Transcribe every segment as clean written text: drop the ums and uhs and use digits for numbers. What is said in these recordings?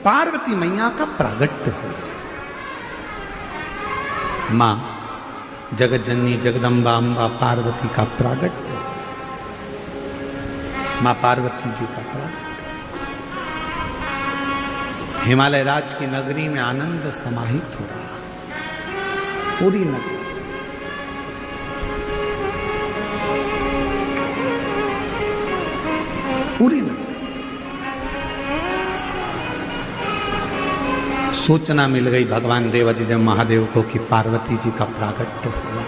पार्वती मैया का प्रागट्य हो। मां जगत जननी जगदम्बा अम्बा पार्वती का प्रागट्य, मां पार्वती जी का प्रागट्य। हिमालय राज की नगरी में आनंद समाहित हो रहा, पूरी नगरी। पूरी नगरी सूचना मिल गई भगवान देवाधिदेव महादेव को कि पार्वती जी का प्रागट्य हुआ।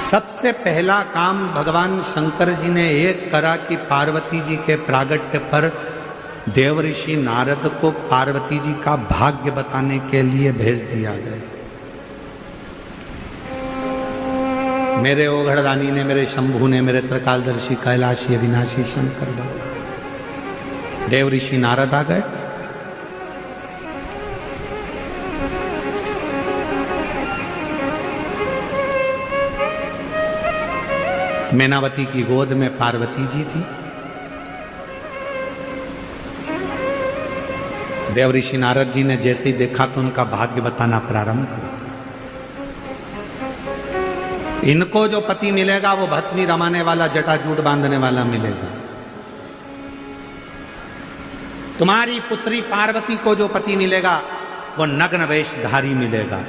सबसे पहला काम भगवान शंकर जी ने एक करा कि पार्वती जी के प्रागट्य पर देवऋषि नारद को पार्वती जी का भाग्य बताने के लिए भेज दिया गया। मेरे ओघड़ रानी ने, मेरे शंभू ने, मेरे त्रिकालदर्शी कैलाशी अविनाशी शंकर भगवान देवऋषि नारद आ गए। मैनावती की गोद में पार्वती जी थी। देवऋषि नारद जी ने जैसे ही देखा तो उनका भाग्य बताना प्रारंभ किया। इनको जो पति मिलेगा वो भस्मी रमाने वाला, जटाजूट बांधने वाला मिलेगा। तुम्हारी पुत्री पार्वती को जो पति मिलेगा वो नग्न वेशधारी मिलेगा।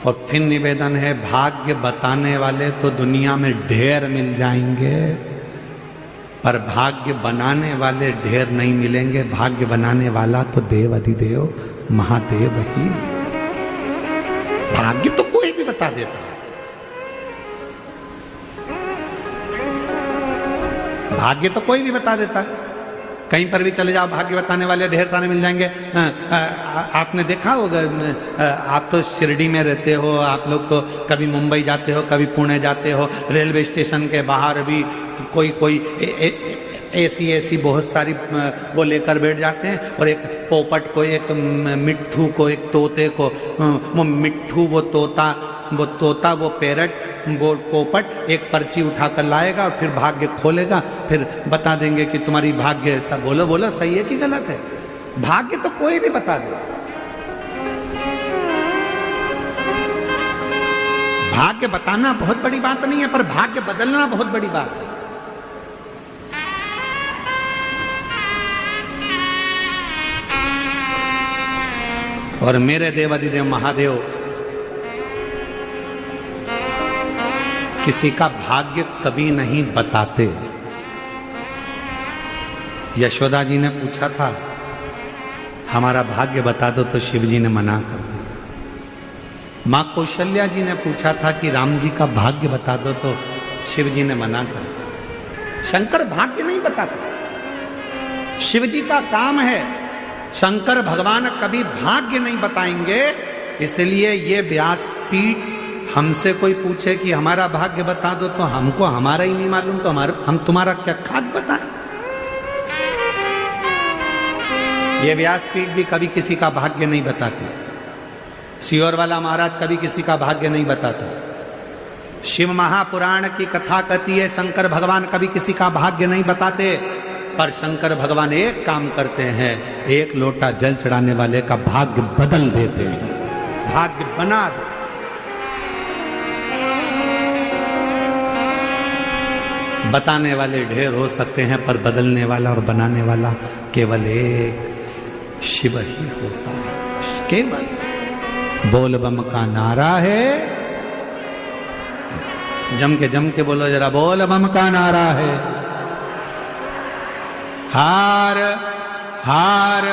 और फिर निवेदन है, भाग्य बताने वाले तो दुनिया में ढेर मिल जाएंगे, पर भाग्य बनाने वाले ढेर नहीं मिलेंगे। भाग्य बनाने वाला तो देव अधिदेव महादेव ही। भाग्य तो कोई भी बता देता है, भाग्य तो कोई भी बता देता है। कहीं पर भी चले जाओ, भाग्य बताने वाले ढेर सारे मिल जाएंगे। आपने देखा होगा, आप तो शिरडी में रहते हो, आप लोग तो कभी मुंबई जाते हो, कभी पुणे जाते हो, रेलवे स्टेशन के बाहर भी कोई ऐसी बहुत सारी वो लेकर बैठ जाते हैं। और एक पोपट को, एक मिट्ठू को, एक तोते को, वो मिट्ठू, वो तोता, वो पैरट, वो पोपट एक पर्ची उठाकर लाएगा और फिर भाग्य खोलेगा, फिर बता देंगे कि तुम्हारी भाग्य ऐसा। बोलो सही है कि गलत है? भाग्य तो कोई भी बता दे। भाग्य बताना बहुत बड़ी बात नहीं है, पर भाग्य बदलना बहुत बड़ी बात है। और मेरे देवाधिदेव महादेव किसी का भाग्य कभी नहीं बताते। यशोदा जी ने पूछा था, हमारा भाग्य बता दो, तो शिव जी ने मना कर दिया। मां कौशल्या जी ने पूछा था कि राम जी का भाग्य बता दो, तो शिव जी ने मना कर दिया। शंकर भाग्य नहीं बताते, शिव जी का काम है। शंकर भगवान कभी भाग्य नहीं बताएंगे। इसलिए ये व्यासपीठ हमसे कोई पूछे कि हमारा भाग्य बता दो, तो हमको हमारा ही नहीं मालूम, तो हम तुम्हारा क्या खाक बताएं? ये व्यासपीठ भी कभी किसी का भाग्य नहीं बताते। सियोर वाला महाराज कभी किसी का भाग्य नहीं बताता। शिव महापुराण की कथा कहती है, शंकर भगवान कभी किसी का भाग्य नहीं बताते। पर शंकर भगवान एक काम करते हैं, एक लोटा जल चढ़ाने वाले का भाग्य बदल देते हैं, भाग्य बना देते। बताने वाले ढेर हो सकते हैं, पर बदलने वाला और बनाने वाला केवल एक शिव ही होता है। केवल बोल बम का नारा है। जम के बोलो जरा, बोल बम का नारा है। हार हार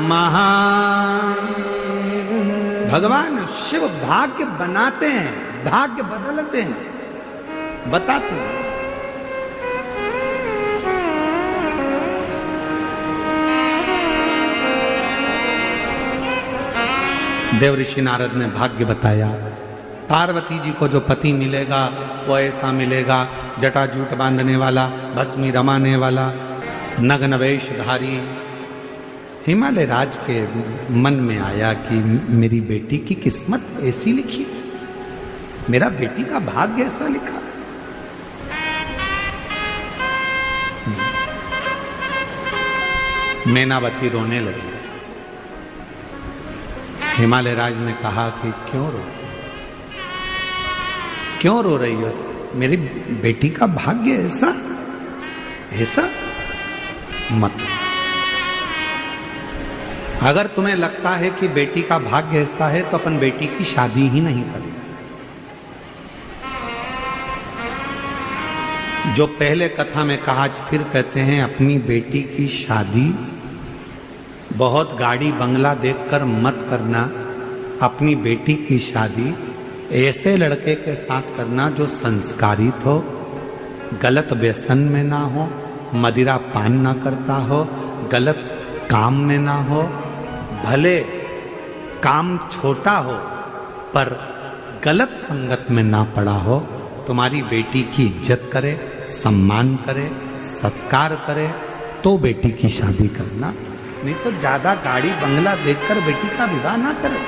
महान। भगवान शिव भाग्य बनाते हैं, भाग्य बदलते हैं, बताते हैं। देवऋषि नारद ने भाग्य बताया। पार्वती जी को जो पति मिलेगा वो ऐसा मिलेगा, जटाजूट बांधने वाला, भस्मी रमाने वाला, नग्न वेशधारी। हिमालय राज के मन में आया कि मेरी बेटी की किस्मत ऐसी लिखी, मेरा बेटी का भाग्य ऐसा लिखा। मैनावती रोने लगी। हिमालय राज ने कहा कि क्यों रोती, क्यों रो रही हो? मेरी बेटी का भाग्य ऐसा ऐसा मत। अगर तुम्हें लगता है कि बेटी का भाग्य ऐसा है तो अपन बेटी की शादी ही नहीं करेंगे। जो पहले कथा में कहा, आज फिर कहते हैं, अपनी बेटी की शादी बहुत गाड़ी बंगला देखकर मत करना। अपनी बेटी की शादी ऐसे लड़के के साथ करना जो संस्कारित हो, गलत व्यसन में ना हो, मदिरा पान ना करता हो, गलत काम में ना हो, भले काम छोटा हो पर गलत संगत में ना पड़ा हो, तुम्हारी बेटी की इज्जत करे, सम्मान करे, सत्कार करे, तो बेटी की शादी करना। नहीं तो ज्यादा गाड़ी बंगला देखकर बेटी का विवाह ना करे।